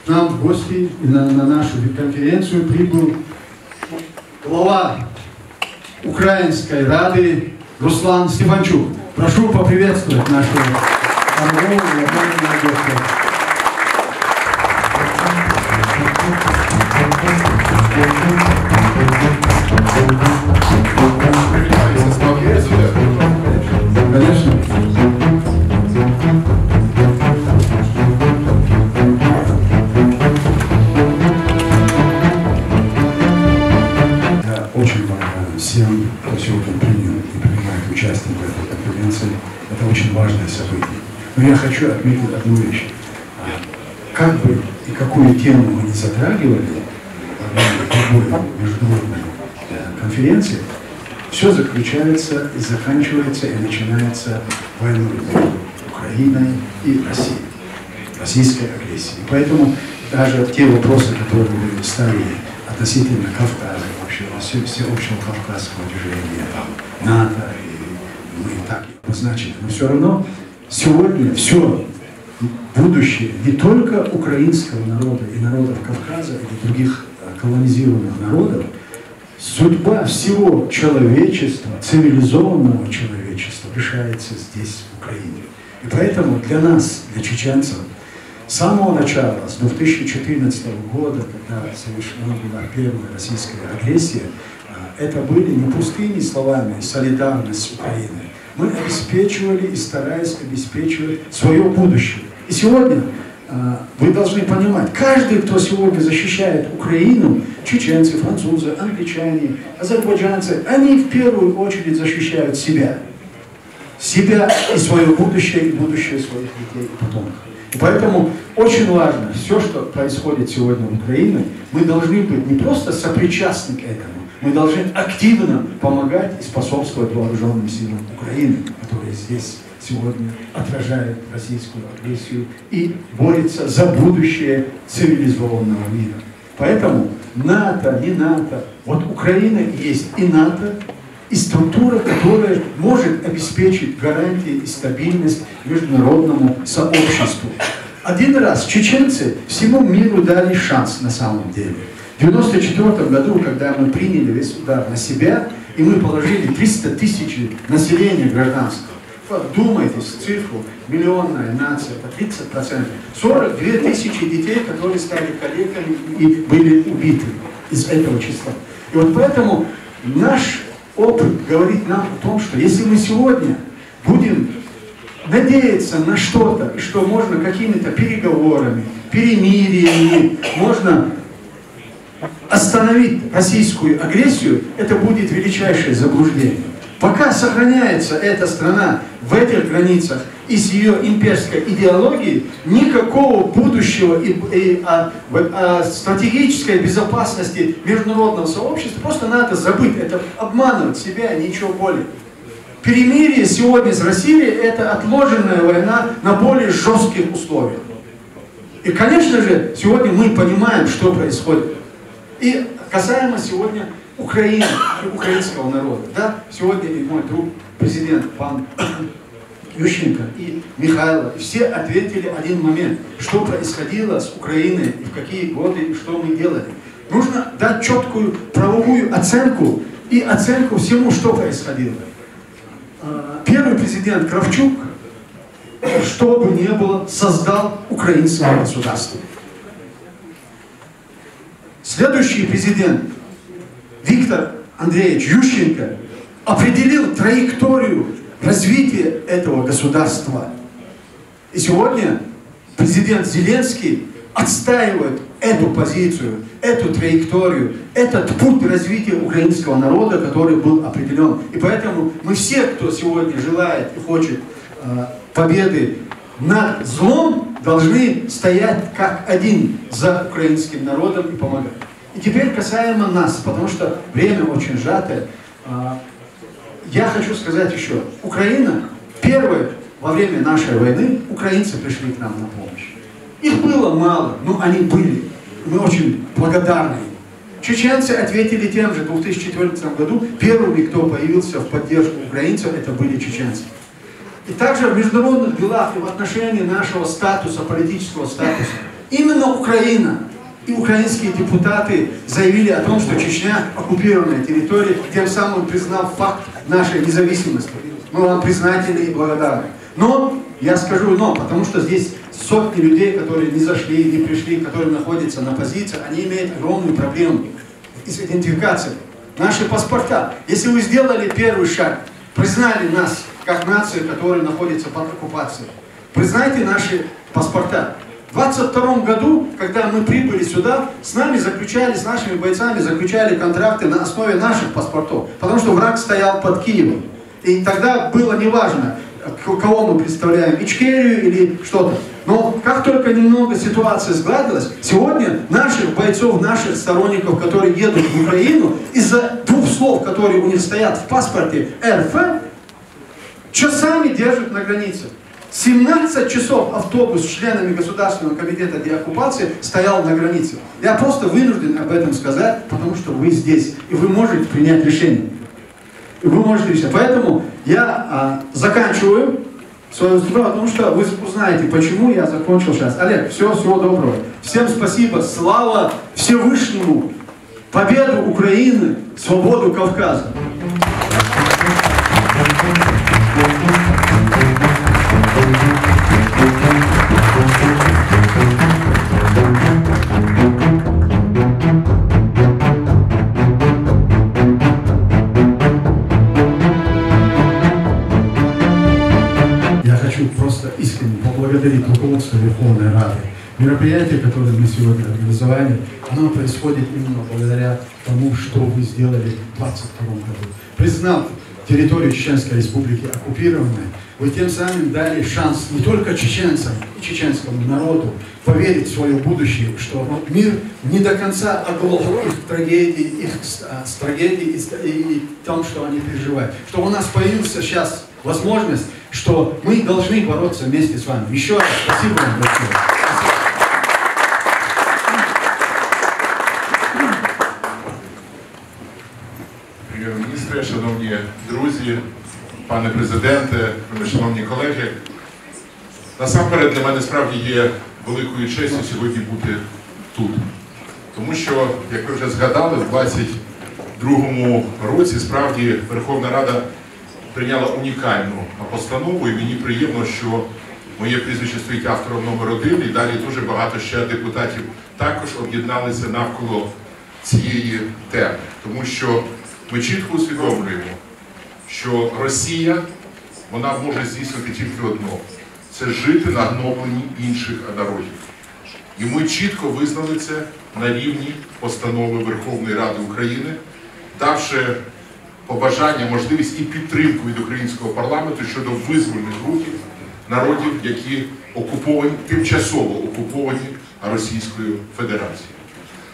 к нам в гости и на нашу конференцию прибыл глава Украинской Рады Руслан Стефанчук. Прошу поприветствовать нашего нового гостя. Конечно. Я очень благодарен всем, кто сегодня принимает участие в этой конференции. Это очень важное событие. Но я хочу отметить одну вещь. Как бы и какую тему мы не затрагивали в любой международной конференции, все заключается и заканчивается и начинается войной между Украиной и Россией, российской агрессией. И поэтому даже те вопросы, которые вы ставили относительно Кавказа, вообще всеобщего кавказского движения, НАТО, и мы так обозначили, но все равно сегодня все будущее не только украинского народа и народов Кавказа и других колонизированных народов, судьба всего человечества, цивилизованного человечества решается здесь, в Украине. И поэтому для нас, для чеченцев, с самого начала, с 2014 года, когда совершена была первая российская агрессия, это были не пустыми словами солидарность с Украиной. Мы обеспечивали и старались обеспечивать свое будущее. И сегодня вы должны понимать, каждый, кто сегодня защищает Украину, чеченцы, французы, англичане, азербайджанцы, они в первую очередь защищают себя. Себя и свое будущее, и будущее своих детей и потомков. И поэтому очень важно, все, что происходит сегодня в Украине, мы должны быть не просто сопричастны к этому, мы должны активно помогать и способствовать вооруженным силам Украины, которые здесь сегодня отражают российскую агрессию и борются за будущее цивилизованного мира. Поэтому НАТО, не НАТО, вот Украина есть и НАТО, и структура, которая может обеспечить гарантии и стабильность международному сообществу. Один раз чеченцы всему миру дали шанс на самом деле. В 1994 году, когда мы приняли весь удар на себя, и мы положили 300 тысяч населения гражданского, вдумайтесь в цифру, миллионная нация, по 30%, 42 тысячи детей, которые стали калеками и были убиты из этого числа. И вот поэтому наш опыт говорит нам о том, что если мы сегодня будем надеяться на что-то, и что можно какими-то переговорами, перемириями, можно остановить российскую агрессию, это будет величайшее заблуждение. Пока сохраняется эта страна в этих границах и с ее имперской идеологией, никакого будущего и стратегической безопасности международного сообщества просто надо забыть. Это обманывать себя, ничего более. Перемирие сегодня с Россией – это отложенная война на более жестких условиях. И, конечно же, сегодня мы понимаем, что происходит. И касаемо сегодня Украины и украинского народа. Да? Сегодня и мой друг, президент пан Ющенко и Михайло, все ответили один момент, что происходило с Украиной, и в какие годы, и что мы делали. Нужно дать четкую правовую оценку и оценку всему, что происходило. Первый президент Кравчук, что бы ни было, создал украинское государство. Следующий президент Виктор Андреевич Ющенко определил траекторию развития этого государства. И сегодня президент Зеленский отстаивает эту позицию, эту траекторию, этот путь развития украинского народа, который был определен. И поэтому мы все, кто сегодня желает и хочет победы над злом, должны стоять как один за украинским народом и помогать. И теперь касаемо нас, потому что время очень сжатое. Я хочу сказать еще, Украина, первое, во время нашей войны, украинцы пришли к нам на помощь. Их было мало, но они были. Мы очень благодарны. Чеченцы ответили тем же в 2014 году. Первыми, кто появился в поддержку украинцев, это были чеченцы. И также в международных делах и в отношении нашего статуса, политического статуса, Именно Украина и украинские депутаты заявили о том, что Чечня оккупированная территория, тем самым признав факт нашей независимости. Мы вам признательны и благодарны. Но, я скажу но, потому что здесь сотни людей, которые не зашли, не пришли, которые находятся на позиции, они имеют огромную проблему с идентификацией. Наши паспорта. Если вы сделали первый шаг, признали нас как нацию, которая находится под оккупацией, признайте наши паспорта. В 22 году, когда мы прибыли сюда, с нашими бойцами заключали контракты на основе наших паспортов, потому что враг стоял под Киевом. И тогда было неважно, кого мы представляем, Ичкерию или что-то. Но как только немного ситуация сгладилась, сегодня наших бойцов, наших сторонников, которые едут в Украину, из-за двух слов, которые у них стоят в паспорте РФ, часами держат на границе. 17 часов автобус с членами Государственного комитета деоккупации стоял на границе. Я просто вынужден об этом сказать, потому что вы здесь, и вы можете принять решение. Поэтому я заканчиваю свое выступление, потому что вы узнаете, почему я закончил сейчас. Олег, всего доброго. Всем спасибо. Слава Всевышнему. Победу Украины, свободу Кавказа. Просто искренне поблагодарить руководство Верховной Рады. Мероприятие, которое мы сегодня организовали, оно происходит именно благодаря тому, что вы сделали в 2022 году. Признав территорию Чеченской Республики оккупированной, вы тем самым дали шанс не только чеченцам и чеченскому народу поверить в свое будущее, что мир не до конца оглох их трагедии, и в том, что они переживают. Что у нас появилась сейчас возможность, что мы должны бороться вместе с вами. Еще раз спасибо вам большое. Прем'єр-міністре, шановні друзі, пане президенте, шановні колеги. Насамперед для мене справді є великою честю сьогодні бути тут. Тому що, як ви вже згадали, в 2022 році справді Верховна Рада прийняла унікальну постанову, і мені приємно, що моє прізвище стоїть автором номер 1, і далі дуже багато ще депутатів також об'єдналися навколо цієї теми. Тому що ми чітко усвідомлюємо, що Росія, вона може здійснити тільки одно – це жити на гнобленні інших народів. І ми чітко визнали це на рівні постанови Верховної Ради України, давши побажання, можливість і підтримку від українського парламенту щодо визвольних рухів народів, які окуповані, тимчасово окуповані Російською Федерацією.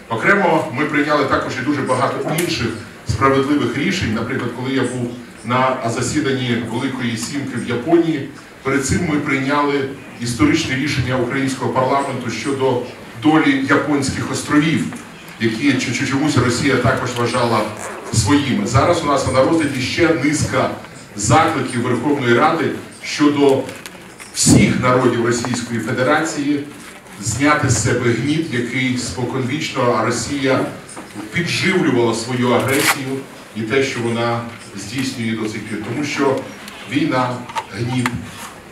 Окремо ми прийняли також і дуже багато інших справедливих рішень. Наприклад, коли я був на засіданні Великої Сімки в Японії, перед цим ми прийняли історичне рішення українського парламенту щодо долі Японських островів, які чомусь Росія також вважала своїми. Зараз у нас на розгляді ще низка закликів Верховної Ради щодо всіх народів Російської Федерації зняти з себе гніт, який споконвічно Росія підживлювала свою агресію і те, що вона здійснює до сих пір. Тому що війна, гніт,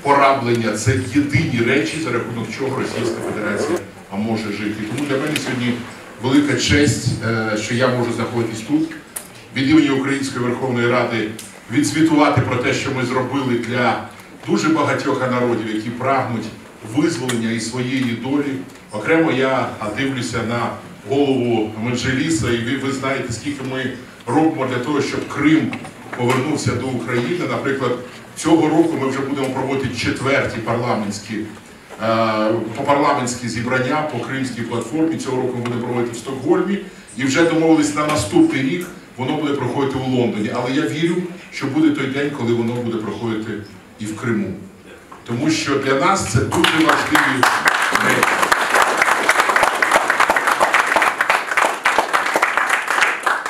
пораблення – це єдині речі, за рахунок чого Російська Федерація може жити. Тому для мене сьогодні велика честь, що я можу знаходитись тут, від імені Української Верховної Ради відзвітувати про те, що ми зробили для дуже багатьох народів, які прагнуть визволення і своєї долі. Окремо я дивлюся на голову Меджлісу, і ви знаєте, скільки ми робимо для того, щоб Крим повернувся до України. Наприклад, цього року ми вже будемо проводити 4-ті парламентські зібрання по Кримській платформі. Цього року ми будемо проводити в Стокгольмі. І вже домовились на наступний рік, воно буде проходити у Лондоні. Але я вірю, що буде той день, коли воно буде проходити і в Криму. Тому що для нас це дуже важливі речі.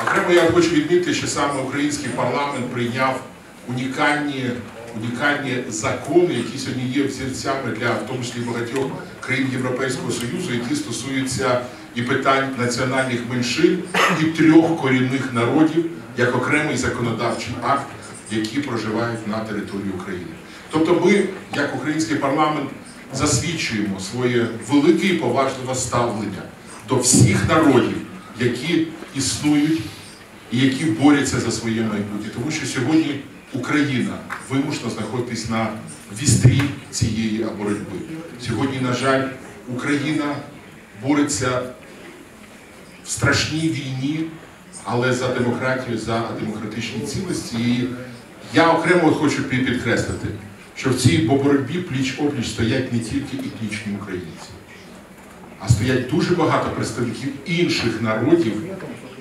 Окремо я хочу відмітити, що саме український парламент прийняв унікальні закони, які сьогодні є взірцями для, в тому числі, багатьох країн Європейського Союзу, які стосуються і питань національних меншин, і 3 корінних народів, як окремий законодавчий акт, які проживають на території України. Тобто ми, як український парламент, засвідчуємо своє велике і поважливе ставлення до всіх народів, які існують і які борються за своє майбутнє. Тому що сьогодні Україна вимушена знаходитись на вістрі цієї боротьби. Сьогодні, на жаль, Україна бореться в страшній війні, але за демократію, за демократичні цінності. І я окремо хочу підкреслити, що в цій боротьбі пліч-опліч стоять не тільки етнічні українці, а стоять дуже багато представників інших народів,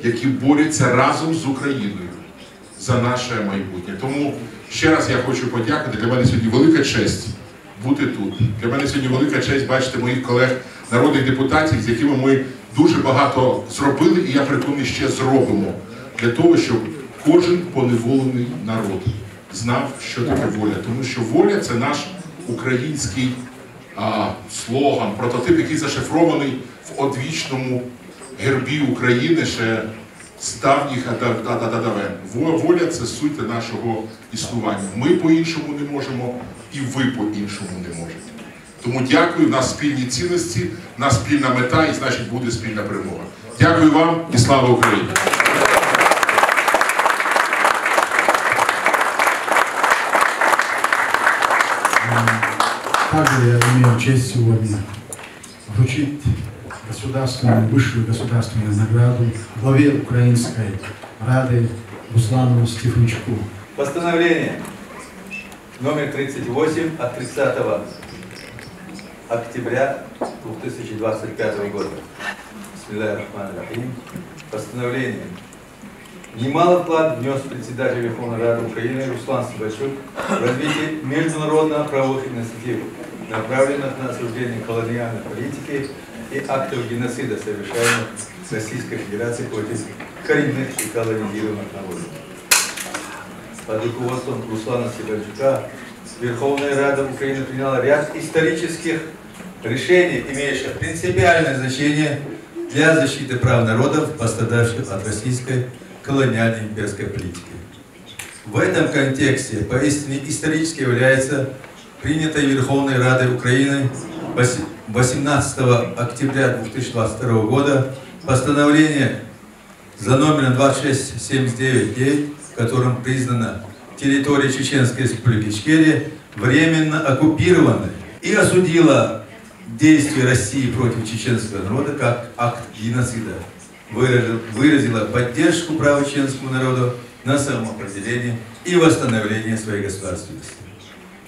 які борються разом з Україною за наше майбутнє. Тому ще раз я хочу подякувати. Для мене сьогодні велика честь бути тут. Для мене сьогодні велика честь бачити моїх колег, народних депутатів, з якими ми дуже багато зробили, і я переконаний, ще зробимо, для того, щоб кожен поневолений народ знав, що таке воля. Тому що воля – це наш український слоган, прототип, який зашифрований в одвічному гербі України ще з давніх давен. Воля – це суть нашого існування. Ми по-іншому не можемо, і ви по-іншому не можете. Тому дякую, в нас спільні цінності, в нас спільна мета, і значить буде спільна перемога. Дякую вам і слава Україні! Также я имею честь сегодня вручить высшую государственную награду главе Украинской Рады Руслану Стефанчуку. Постановление номер 38 от 30 октября 2025 года. Бисмиллахир-рахманир-рахим. Постановление. Немалый вклад внес председатель Верховной Рады Украины Руслан Стефанчук в развитие международно-правовых инициатив, направленных на осуждение колониальной политики и актов геноцида, совершаемых Российской Федерацией против коренных и колонизированных народов. Под руководством Руслана Стефанчука Верховная Рада Украины приняла ряд исторических решений, имеющих принципиальное значение для защиты прав народов, пострадавших от российской колониальной имперской политики. В этом контексте поистине исторически является принятое Верховной Радой Украины 18 октября 2022 года постановление за номером 2679, в котором признана территория Чеченской Республики Ичкерия временно оккупированной и осудила действия России против чеченского народа как акт геноцида. Выразила поддержку права чеченскому народу на самоопределение и восстановление своей государственности.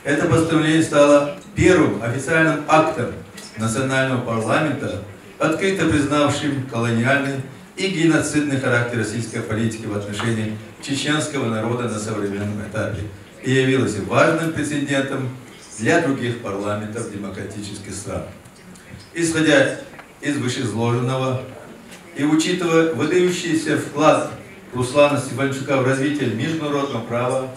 Это постановление стало первым официальным актом национального парламента, открыто признавшим колониальный и геноцидный характер российской политики в отношении чеченского народа на современном этапе и явилось важным прецедентом для других парламентов демократических стран. Исходя из вышеизложенного и учитывая выдающийся вклад Руслана Стефанчука в развитие международного права,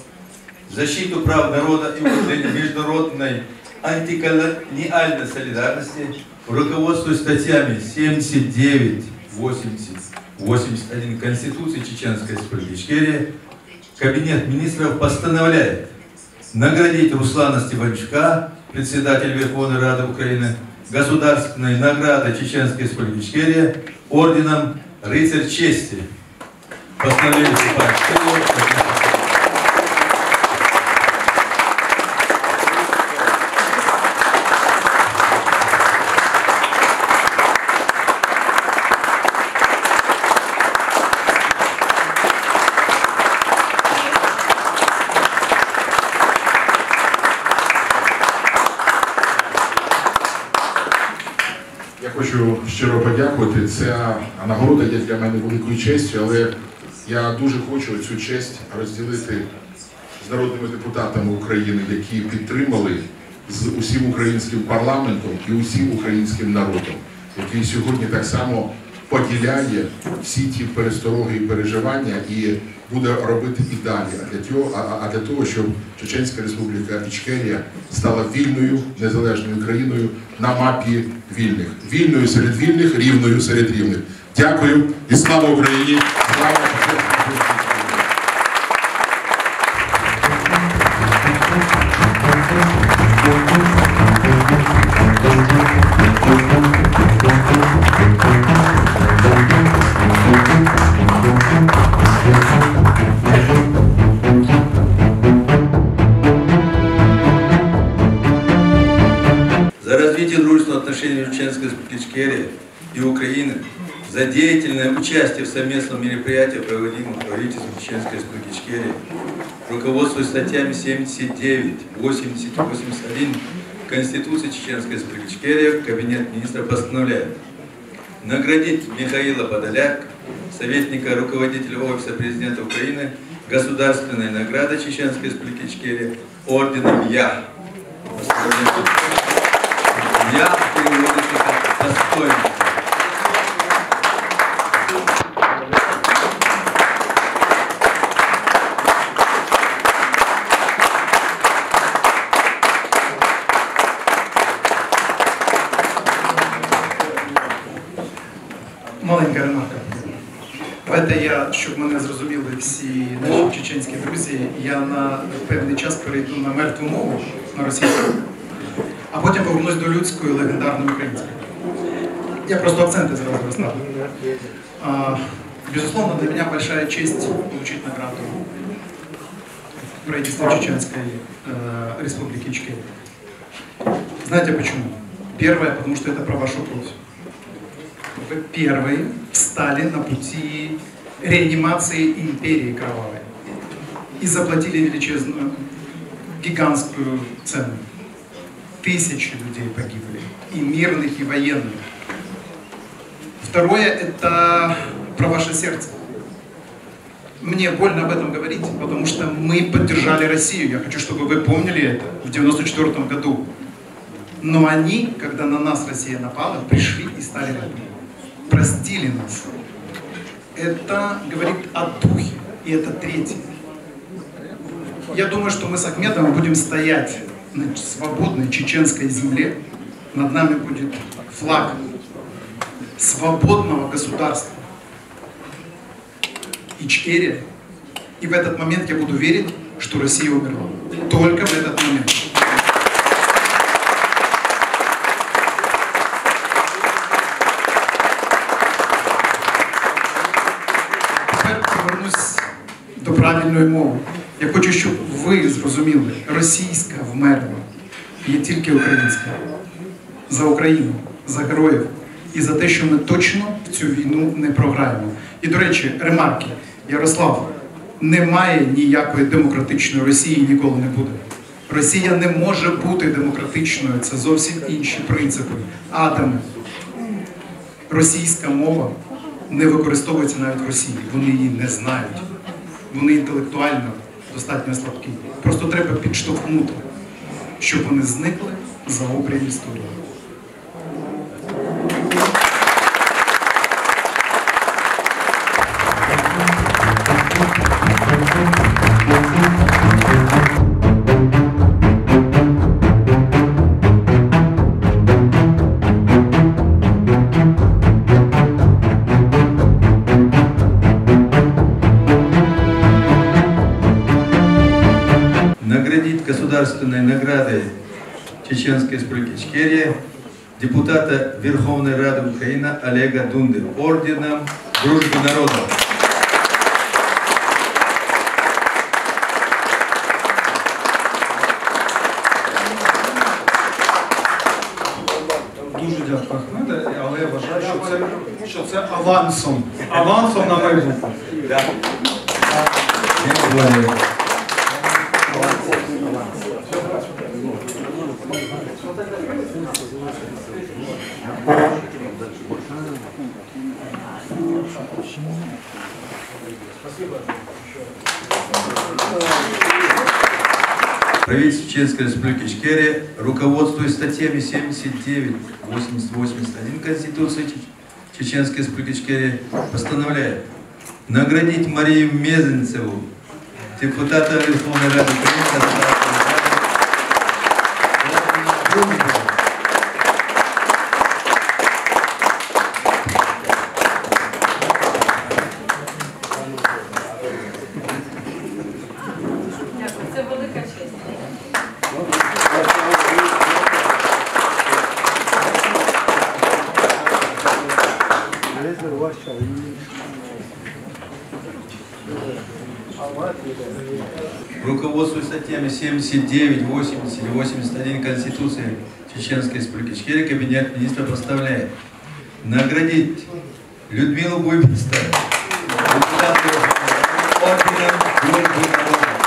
защиту прав народа и укрепление международной антиколониальной солидарности, руководствуясь статьями 79, 80, 81 Конституции Чеченской Республики Ичкерия, Кабинет министров постановляет наградить Руслана Стефанчука, председателя Верховной Рады Украины, государственной наградой Чеченской Республики Ичкерия, орденом «Рыцарь чести». Постановление Стефанчука. Хочу щиро подякувати. Ця нагорода є для мене великою честю, але я дуже хочу цю честь розділити з народними депутатами України, які підтримали, з усім українським парламентом і усім українським народом, який сьогодні так само поділяє всі ті перестороги і переживання і буде робити і далі. А для того, щоб Чеченська Республіка Ічкерія стала вільною, незалежною країною на мапі вільних. Вільною серед вільних, рівною серед рівних. Дякую і слава Україні! Слава за развитие дружественных отношений Чеченской Республики Ичкерия и Украины, за деятельное участие в совместном мероприятии, проводимом правительством Чеченской Республики Ичкерия, руководствуясь статьями 79, 80 и 81 Конституции Чеченской Республики Ичкерия, Кабинет министров постановляет наградить Михаила Подоляк, советника руководителя Офиса президента Украины, государственной наградой Чеченской Республики Ичкерия орденом Я. Я переводится как достойный. Маленька ремарка. Давайте я, щоб мене зрозуміли всі наші чеченські друзі, я на певний час перейду на мертву мову, на російську, а потім повернусь до людської, легендарної української. Я просто акценты сразу расставлю. Безусловно, для меня большая честь получить награду правительства Чеченской Республики Ичкерия. Знаете почему? Первое, потому что это про вашу кровь. Вы первые встали на пути реанимации империи кровавой и заплатили величезную, гигантскую цену. Тысячи людей погибли, и мирных, и военных. Второе, это про ваше сердце. Мне больно об этом говорить, потому что мы поддержали Россию. Я хочу, чтобы вы помнили это в 1994 году. Но они, когда на нас Россия напала, пришли и стали рядом. Простили нас. Это говорит о духе. И это третье. Я думаю, что мы с Ахмедом будем стоять на свободной чеченской земле. Над нами будет флаг свободного государства Ичкерия. И в этот момент я буду верить, что Россия умерла. Только в этот момент. Тепер повернусь до правильної мови. Я хочу, щоб ви зрозуміли, російська вмерла, є тільки українська. За Україну, за героїв і за те, що ми точно в цю війну не програємо. І, до речі, ремарки. Ярослав, немає ніякої демократичної Росії, ніколи не буде. Росія не може бути демократичною, це зовсім інші принципи. Атоми. Російська мова не використовується навіть в Росії. Вони її не знають. Вони інтелектуально достатньо слабкі. Просто треба підштовхнути, щоб вони зникли за обрієм історії. Наградить государственной наградой Чеченской Республики Ичкерия депутата Верховной Рады Украины Олега Дунды орденом Дружбы народов. Дуже дякую, Ахмеде, але я вважаю, що це авансом. Авансом на майбутнє. Правительство Чеченской Республики Ичкерия, руководствуясь статьями 79, 80, 81 Конституции Чеченской Республики Ичкерия постановляет наградить Марию Мезенцеву, депутата Верховной Рады Украины, Це велика честь. Руководствуясь статьями 79, 80 и 81 Конституции Чеченской Республики Ичкерия, Кабинет министров постановляет наградить Людмилу Буйбиста, орденом Дружбы народа.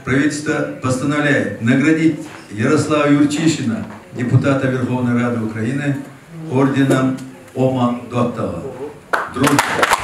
Правительство постановляет наградить Ярослава Юрчишина, депутата Верховной Рады Украины, орденом Ома Доттова. Дружба.